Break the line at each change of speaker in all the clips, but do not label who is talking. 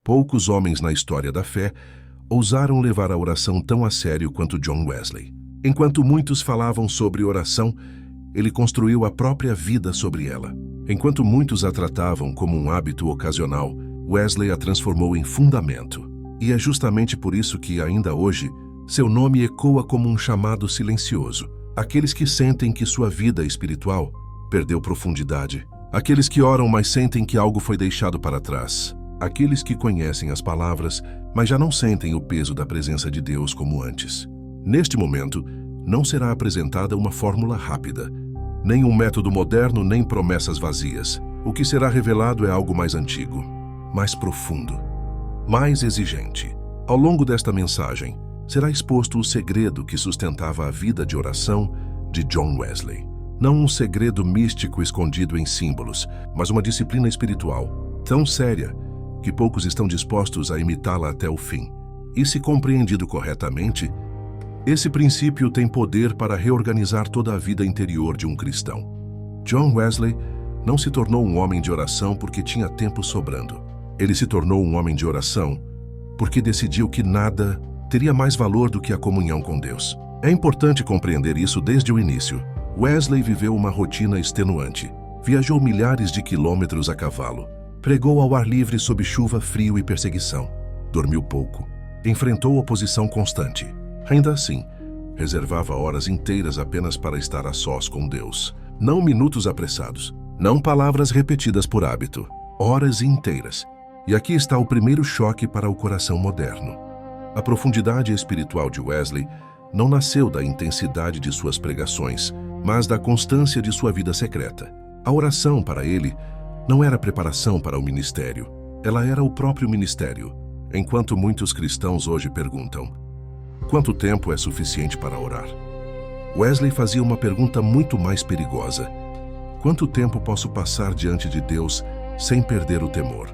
Poucos homens na história da fé ousaram levar a oração tão a sério quanto John Wesley. Enquanto muitos falavam sobre oração, ele construiu a própria vida sobre ela. Enquanto muitos a tratavam como um hábito ocasional, Wesley a transformou em fundamento. E é justamente por isso que, ainda hoje, seu nome ecoa como um chamado silencioso. Aqueles que sentem que sua vida espiritual perdeu profundidade. Aqueles que oram, mas sentem que algo foi deixado para trás. Aqueles que conhecem as palavras, mas já não sentem o peso da presença de Deus como antes. Neste momento, não será apresentada uma fórmula rápida, nem um método moderno, nem promessas vazias. O que será revelado é algo mais antigo, mais profundo, mais exigente. Ao longo desta mensagem, será exposto o segredo que sustentava a vida de oração de John Wesley. Não um segredo místico escondido em símbolos, mas uma disciplina espiritual tão séria que poucos estão dispostos a imitá-la até o fim. E se compreendido corretamente, esse princípio tem poder para reorganizar toda a vida interior de um cristão. John Wesley não se tornou um homem de oração porque tinha tempo sobrando. Ele se tornou um homem de oração porque decidiu que nada teria mais valor do que a comunhão com Deus. É importante compreender isso desde o início. Wesley viveu uma rotina extenuante. Viajou milhares de quilômetros a cavalo. Pregou ao ar livre sob chuva, frio e perseguição. Dormiu pouco. Enfrentou oposição constante. Ainda assim, reservava horas inteiras apenas para estar a sós com Deus. Não minutos apressados. Não palavras repetidas por hábito. Horas inteiras. E aqui está o primeiro choque para o coração moderno. A profundidade espiritual de Wesley não nasceu da intensidade de suas pregações, mas da constância de sua vida secreta. A oração, para ele, não era preparação para o ministério. Ela era o próprio ministério. Enquanto muitos cristãos hoje perguntam: quanto tempo é suficiente para orar? Wesley fazia uma pergunta muito mais perigosa: quanto tempo posso passar diante de Deus sem perder o temor?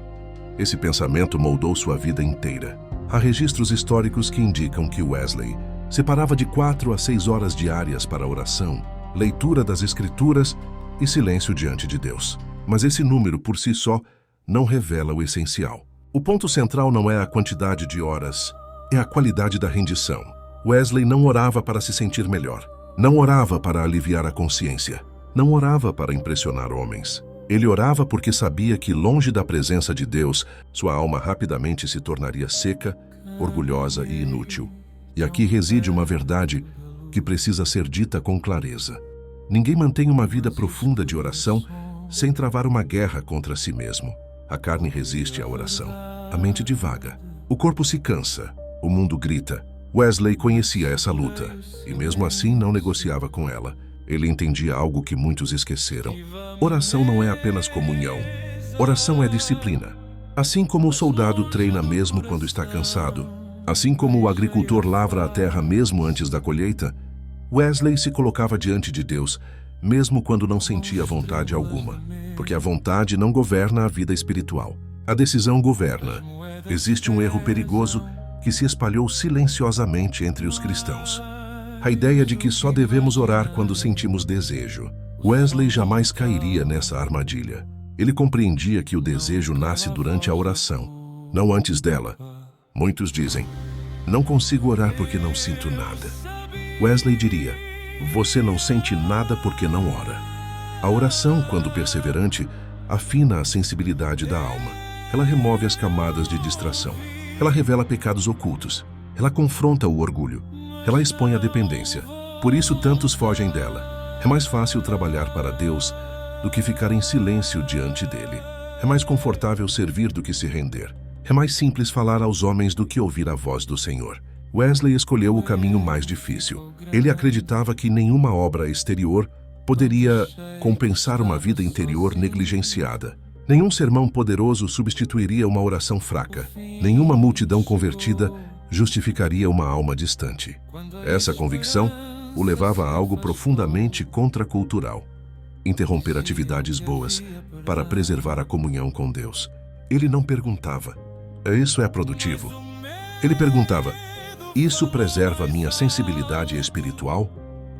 Esse pensamento moldou sua vida inteira. Há registros históricos que indicam que Wesley separava de 4 a 6 horas diárias para oração, leitura das Escrituras e silêncio diante de Deus. Mas esse número por si só não revela o essencial. O ponto central não é a quantidade de horas, é a qualidade da rendição. Wesley não orava para se sentir melhor. Não orava para aliviar a consciência. Não orava para impressionar homens. Ele orava porque sabia que, longe da presença de Deus, sua alma rapidamente se tornaria seca, orgulhosa e inútil. E aqui reside uma verdade que precisa ser dita com clareza. Ninguém mantém uma vida profunda de oração sem travar uma guerra contra si mesmo. A carne resiste à oração. A mente divaga. O corpo se cansa. O mundo grita. Wesley conhecia essa luta e, mesmo assim, não negociava com ela. Ele entendia algo que muitos esqueceram. Oração não é apenas comunhão. Oração é disciplina. Assim como o soldado treina mesmo quando está cansado, assim como o agricultor lavra a terra mesmo antes da colheita, Wesley se colocava diante de Deus mesmo quando não sentia vontade alguma, porque a vontade não governa a vida espiritual. A decisão governa. Existe um erro perigoso que se espalhou silenciosamente entre os cristãos. A ideia de que só devemos orar quando sentimos desejo. Wesley jamais cairia nessa armadilha. Ele compreendia que o desejo nasce durante a oração, não antes dela. Muitos dizem: não consigo orar porque não sinto nada. Wesley diria: você não sente nada porque não ora. A oração, quando perseverante, afina a sensibilidade da alma. Ela remove as camadas de distração. Ela revela pecados ocultos. Ela confronta o orgulho. Ela expõe a dependência. Por isso tantos fogem dela. É mais fácil trabalhar para Deus do que ficar em silêncio diante dele. É mais confortável servir do que se render. É mais simples falar aos homens do que ouvir a voz do Senhor. Wesley escolheu o caminho mais difícil. Ele acreditava que nenhuma obra exterior poderia compensar uma vida interior negligenciada. Nenhum sermão poderoso substituiria uma oração fraca. Nenhuma multidão convertida justificaria uma alma distante. Essa convicção o levava a algo profundamente contracultural: interromper atividades boas para preservar a comunhão com Deus. Ele não perguntava: isso é produtivo? Ele perguntava: isso preserva minha sensibilidade espiritual?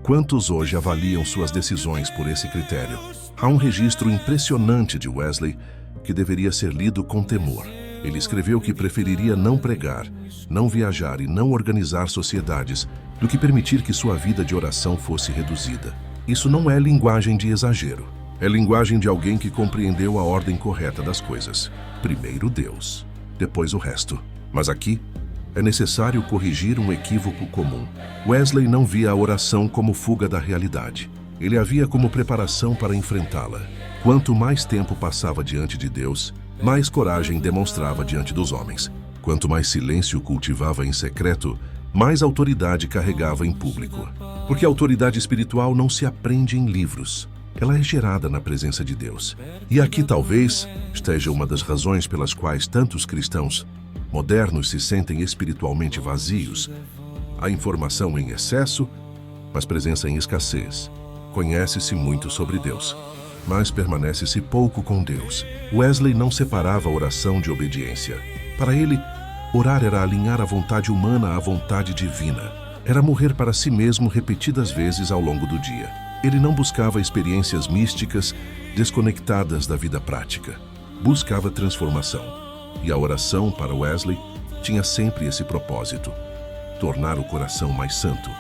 Quantos hoje avaliam suas decisões por esse critério? Há um registro impressionante de Wesley que deveria ser lido com temor. Ele escreveu que preferiria não pregar, não viajar e não organizar sociedades do que permitir que sua vida de oração fosse reduzida. Isso não é linguagem de exagero. É linguagem de alguém que compreendeu a ordem correta das coisas. Primeiro Deus, depois o resto. Mas aqui é necessário corrigir um equívoco comum. Wesley não via a oração como fuga da realidade. Ele a via como preparação para enfrentá-la. Quanto mais tempo passava diante de Deus, mais coragem demonstrava diante dos homens. Quanto mais silêncio cultivava em secreto, mais autoridade carregava em público. Porque a autoridade espiritual não se aprende em livros. Ela é gerada na presença de Deus. E aqui talvez esteja uma das razões pelas quais tantos cristãos modernos se sentem espiritualmente vazios. Há informação em excesso, mas presença em escassez. Conhece-se muito sobre Deus, mas permanece-se pouco com Deus. Wesley não separava a oração de obediência. Para ele, orar era alinhar a vontade humana à vontade divina. Era morrer para si mesmo repetidas vezes ao longo do dia. Ele não buscava experiências místicas desconectadas da vida prática. Buscava transformação. E a oração, para Wesley, tinha sempre esse propósito: tornar o coração mais santo,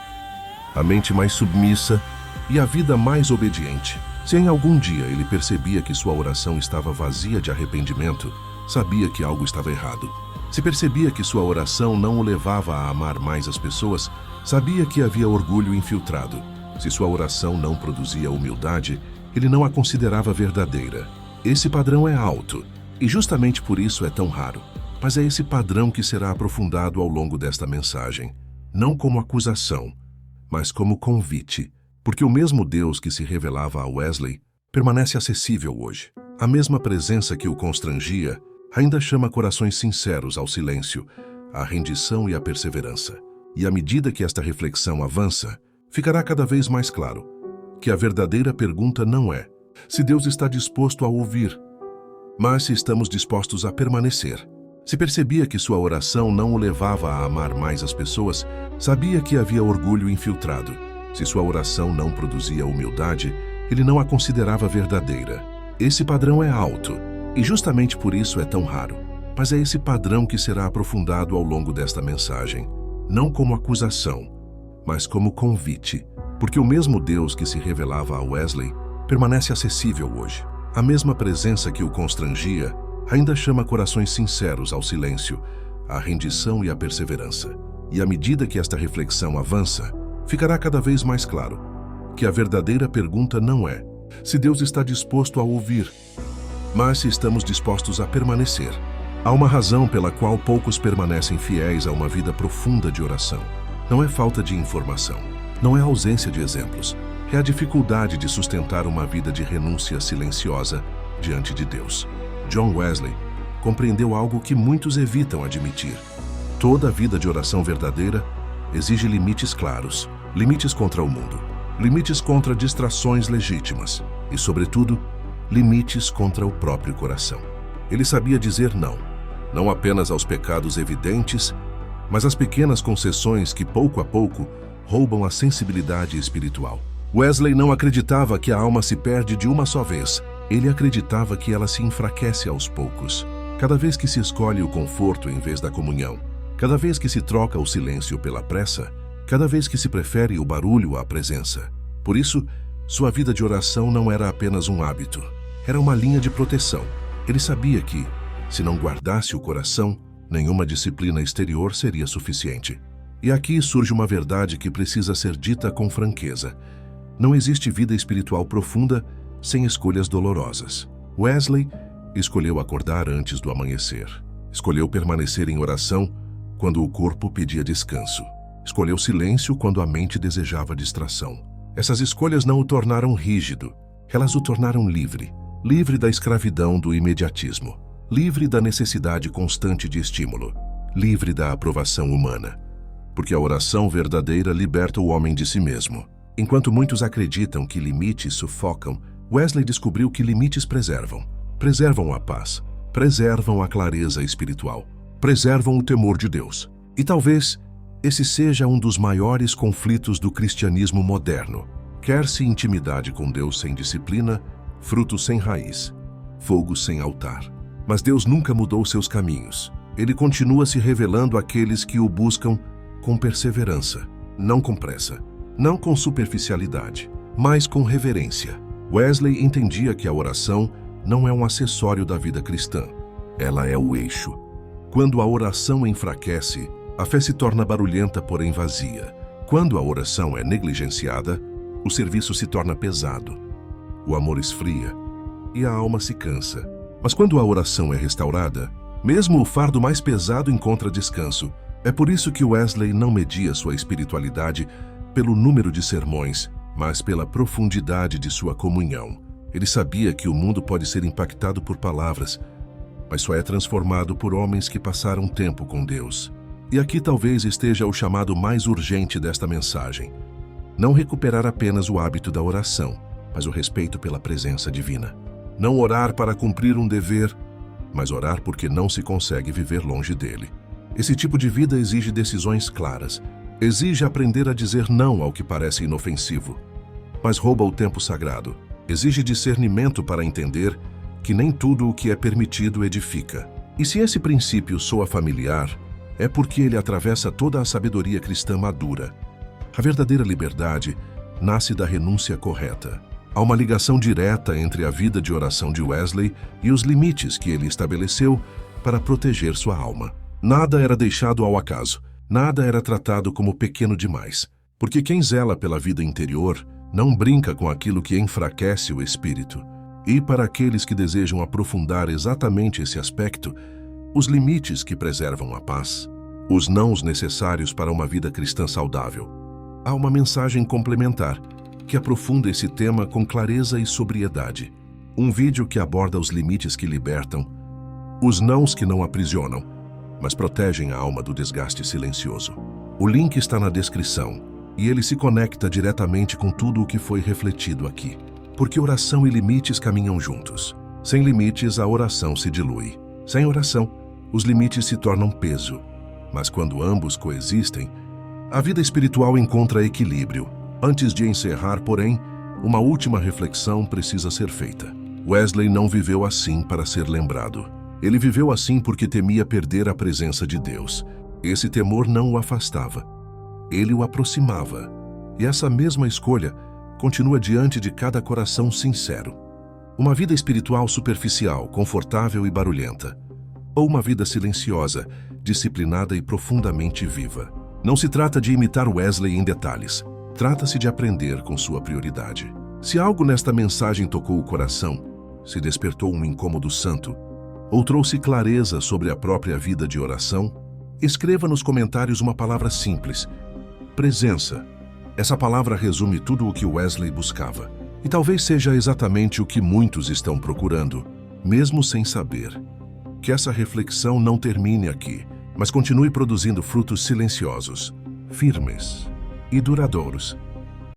a mente mais submissa e a vida mais obediente. Se em algum dia ele percebia que sua oração estava vazia de arrependimento, sabia que algo estava errado. Se percebia que sua oração não o levava a amar mais as pessoas, sabia que havia orgulho infiltrado. Se sua oração não produzia humildade, ele não a considerava verdadeira. Esse padrão é alto, e justamente por isso é tão raro. Mas é esse padrão que será aprofundado ao longo desta mensagem, não como acusação, mas como convite. Porque o mesmo Deus que se revelava a Wesley permanece acessível hoje. A mesma presença que o constrangia ainda chama corações sinceros ao silêncio, à rendição e à perseverança. E à medida que esta reflexão avança, ficará cada vez mais claro que a verdadeira pergunta não é se Deus está disposto a ouvir, mas se estamos dispostos a permanecer. Se percebia que sua oração não o levava a amar mais as pessoas, sabia que havia orgulho infiltrado. Se sua oração não produzia humildade, ele não a considerava verdadeira. Esse padrão é alto, e justamente por isso é tão raro. Mas é esse padrão que será aprofundado ao longo desta mensagem, não como acusação, mas como convite. Porque o mesmo Deus que se revelava a Wesley permanece acessível hoje. A mesma presença que o constrangia ainda chama corações sinceros ao silêncio, à rendição e à perseverança. E à medida que esta reflexão avança, ficará cada vez mais claro que a verdadeira pergunta não é se Deus está disposto a ouvir, mas se estamos dispostos a permanecer. Há uma razão pela qual poucos permanecem fiéis a uma vida profunda de oração. Não é falta de informação, não é ausência de exemplos, é a dificuldade de sustentar uma vida de renúncia silenciosa diante de Deus. John Wesley compreendeu algo que muitos evitam admitir. Toda vida de oração verdadeira exige limites claros, limites contra o mundo, limites contra distrações legítimas e, sobretudo, limites contra o próprio coração. Ele sabia dizer não, não apenas aos pecados evidentes, mas às pequenas concessões que, pouco a pouco, roubam a sensibilidade espiritual. Wesley não acreditava que a alma se perde de uma só vez. Ele acreditava que ela se enfraquece aos poucos, cada vez que se escolhe o conforto em vez da comunhão, cada vez que se troca o silêncio pela pressa, cada vez que se prefere o barulho à presença. Por isso, sua vida de oração não era apenas um hábito, era uma linha de proteção. Ele sabia que, se não guardasse o coração, nenhuma disciplina exterior seria suficiente. E aqui surge uma verdade que precisa ser dita com franqueza. Não existe vida espiritual profunda sem escolhas dolorosas. Wesley escolheu acordar antes do amanhecer. Escolheu permanecer em oração quando o corpo pedia descanso. Escolheu silêncio quando a mente desejava distração. Essas escolhas não o tornaram rígido, elas o tornaram livre. Livre da escravidão do imediatismo. Livre da necessidade constante de estímulo. Livre da aprovação humana. Porque a oração verdadeira liberta o homem de si mesmo. Enquanto muitos acreditam que limites sufocam, Wesley descobriu que limites preservam. Preservam a paz, preservam a clareza espiritual, preservam o temor de Deus. E talvez esse seja um dos maiores conflitos do cristianismo moderno. Quer-se intimidade com Deus sem disciplina, frutos sem raiz, fogo sem altar. Mas Deus nunca mudou seus caminhos. Ele continua se revelando àqueles que o buscam com perseverança, não com pressa, não com superficialidade, mas com reverência. Wesley entendia que a oração não é um acessório da vida cristã. Ela é o eixo. Quando a oração enfraquece, a fé se torna barulhenta, porém vazia. Quando a oração é negligenciada, o serviço se torna pesado. O amor esfria e a alma se cansa. Mas quando a oração é restaurada, mesmo o fardo mais pesado encontra descanso. É por isso que Wesley não media sua espiritualidade pelo número de sermões, mas pela profundidade de sua comunhão. Ele sabia que o mundo pode ser impactado por palavras, mas só é transformado por homens que passaram tempo com Deus. E aqui talvez esteja o chamado mais urgente desta mensagem. Não recuperar apenas o hábito da oração, mas o respeito pela presença divina. Não orar para cumprir um dever, mas orar porque não se consegue viver longe dele. Esse tipo de vida exige decisões claras. Exige aprender a dizer não ao que parece inofensivo, mas rouba o tempo sagrado. Exige discernimento para entender que nem tudo o que é permitido edifica. E se esse princípio soa familiar, é porque ele atravessa toda a sabedoria cristã madura. A verdadeira liberdade nasce da renúncia correta. Há uma ligação direta entre a vida de oração de Wesley e os limites que ele estabeleceu para proteger sua alma. Nada era deixado ao acaso, nada era tratado como pequeno demais, porque quem zela pela vida interior não brinca com aquilo que enfraquece o espírito. E para aqueles que desejam aprofundar exatamente esse aspecto, os limites que preservam a paz, os nãos necessários para uma vida cristã saudável, há uma mensagem complementar que aprofunda esse tema com clareza e sobriedade. Um vídeo que aborda os limites que libertam, os nãos que não aprisionam, mas protegem a alma do desgaste silencioso. O link está na descrição e ele se conecta diretamente com tudo o que foi refletido aqui. Porque oração e limites caminham juntos. Sem limites, a oração se dilui. Sem oração, os limites se tornam peso. Mas quando ambos coexistem, a vida espiritual encontra equilíbrio. Antes de encerrar, porém, uma última reflexão precisa ser feita. Wesley não viveu assim para ser lembrado. Ele viveu assim porque temia perder a presença de Deus. Esse temor não o afastava. Ele o aproximava. E essa mesma escolha continua diante de cada coração sincero. Uma vida espiritual superficial, confortável e barulhenta. Ou uma vida silenciosa, disciplinada e profundamente viva. Não se trata de imitar Wesley em detalhes. Trata-se de aprender com sua prioridade. Se algo nesta mensagem tocou o coração, se despertou um incômodo santo, ou trouxe clareza sobre a própria vida de oração, escreva nos comentários uma palavra simples: presença. Essa palavra resume tudo o que Wesley buscava. E talvez seja exatamente o que muitos estão procurando, mesmo sem saber. Que essa reflexão não termine aqui, mas continue produzindo frutos silenciosos, firmes e duradouros.